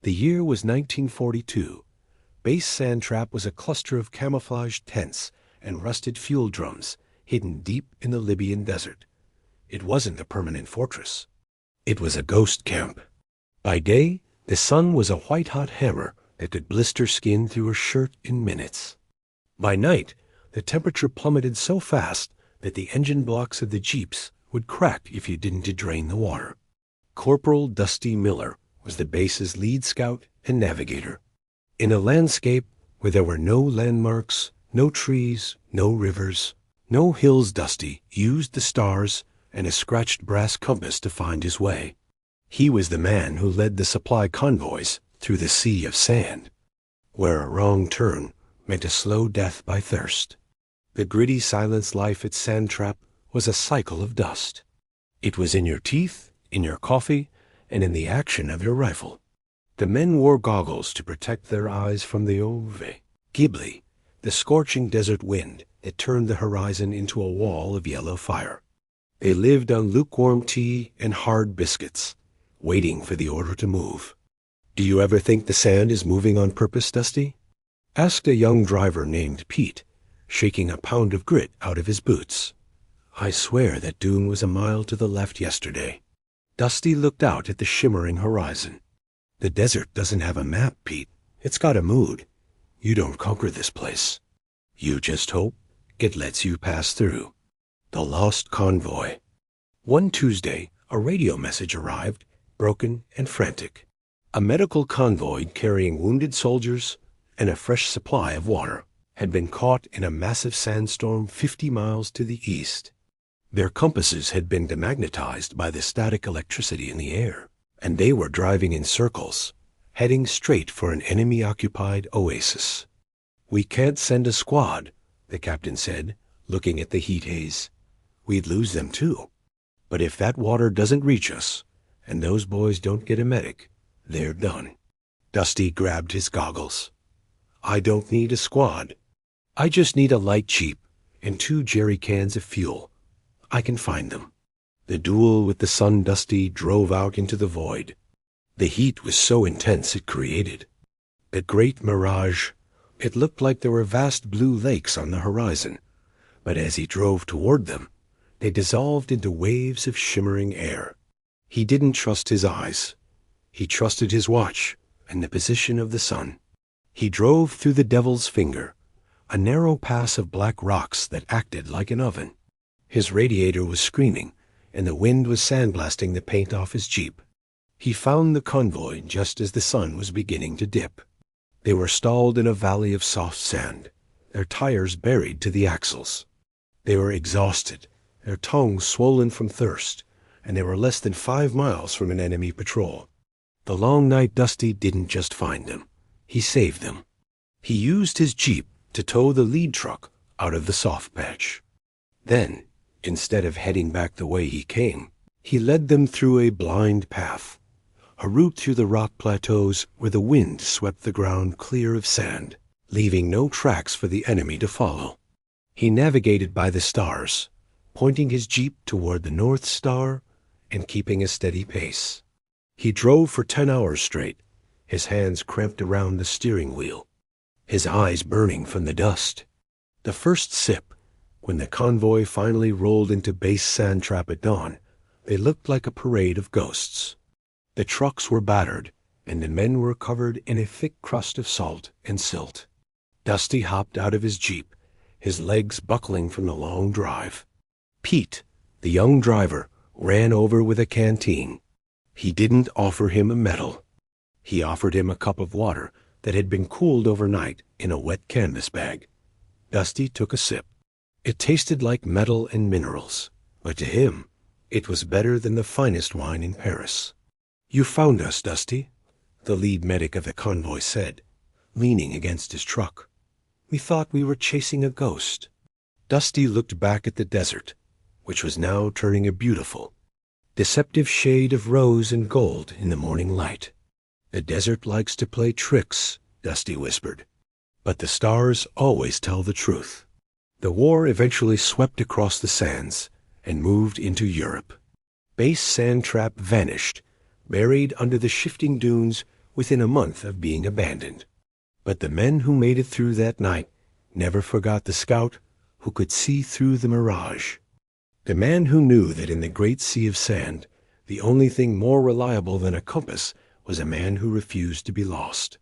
The year was 1942. Base Sand Trap was a cluster of camouflaged tents and rusted fuel drums hidden deep in the Libyan desert. It wasn't a permanent fortress. It was a ghost camp. By day, the sun was a white-hot hammer that could blister skin through a shirt in minutes. By night, the temperature plummeted so fast that the engine blocks of the jeeps would crack if you didn't drain the water. Corporal Dusty Miller was the base's lead scout and navigator. In a landscape where there were no landmarks, no trees, no rivers, no hills, Dusty used the stars and a scratched brass compass to find his way. He was the man who led the supply convoys through the sea of sand, where a wrong turn meant a slow death by thirst. The gritty silence life at Sand Trap was a cycle of dust. It was in your teeth, in your coffee, and in the action of your rifle. The men wore goggles to protect their eyes from the Ghibli, the scorching desert wind that turned the horizon into a wall of yellow fire. They lived on lukewarm tea and hard biscuits, waiting for the order to move. "Do you ever think the sand is moving on purpose, Dusty?" asked a young driver named Pete, shaking a pound of grit out of his boots. "I swear that dune was a mile to the left yesterday." Dusty looked out at the shimmering horizon. "The desert doesn't have a map, Pete. It's got a mood. You don't conquer this place. You just hope it lets you pass through." The lost convoy. One Tuesday, a radio message arrived, broken and frantic. A medical convoy carrying wounded soldiers and a fresh supply of water had been caught in a massive sandstorm 50 miles to the east. Their compasses had been demagnetized by the static electricity in the air, and they were driving in circles, heading straight for an enemy-occupied oasis. "We can't send a squad," the captain said, looking at the heat haze. "We'd lose them too. But if that water doesn't reach us, and those boys don't get a medic, they're done." Dusty grabbed his goggles. "I don't need a squad. I just need a light jeep and 2 jerry cans of fuel. I can find them." The duel with the sun, Dusty drove out into the void. The heat was so intense it created a great mirage. It looked like there were vast blue lakes on the horizon, but as he drove toward them, they dissolved into waves of shimmering air. He didn't trust his eyes. He trusted his watch and the position of the sun. He drove through the Devil's Finger, a narrow pass of black rocks that acted like an oven. His radiator was screaming, and the wind was sandblasting the paint off his Jeep. He found the convoy just as the sun was beginning to dip. They were stalled in a valley of soft sand, their tires buried to the axles. They were exhausted, their tongues swollen from thirst, and they were less than 5 miles from an enemy patrol. The long night, Dusty didn't just find them. He saved them. He used his Jeep to tow the lead truck out of the soft patch. Then, instead of heading back the way he came, he led them through a blind path, a route through the rock plateaus where the wind swept the ground clear of sand, leaving no tracks for the enemy to follow. He navigated by the stars, pointing his Jeep toward the North Star and keeping a steady pace. He drove for 10 hours straight, his hands cramped around the steering wheel, his eyes burning from the dust. The first sip, when the convoy finally rolled into Base Sand Trap at dawn, they looked like a parade of ghosts. The trucks were battered, and the men were covered in a thick crust of salt and silt. Dusty hopped out of his Jeep, his legs buckling from the long drive. Pete, the young driver, ran over with a canteen. He didn't offer him a medal. He offered him a cup of water that had been cooled overnight in a wet canvas bag. Dusty took a sip. It tasted like metal and minerals, but to him, it was better than the finest wine in Paris. "You found us, Dusty," the lead medic of the convoy said, leaning against his truck. "We thought we were chasing a ghost." Dusty looked back at the desert, which was now turning a beautiful, deceptive shade of rose and gold in the morning light. "The desert likes to play tricks," Dusty whispered, "but the stars always tell the truth." The war eventually swept across the sands and moved into Europe. Base Sand Trap vanished, buried under the shifting dunes within a month of being abandoned. But the men who made it through that night never forgot the scout who could see through the mirage. The man who knew that in the great sea of sand, the only thing more reliable than a compass was a man who refused to be lost.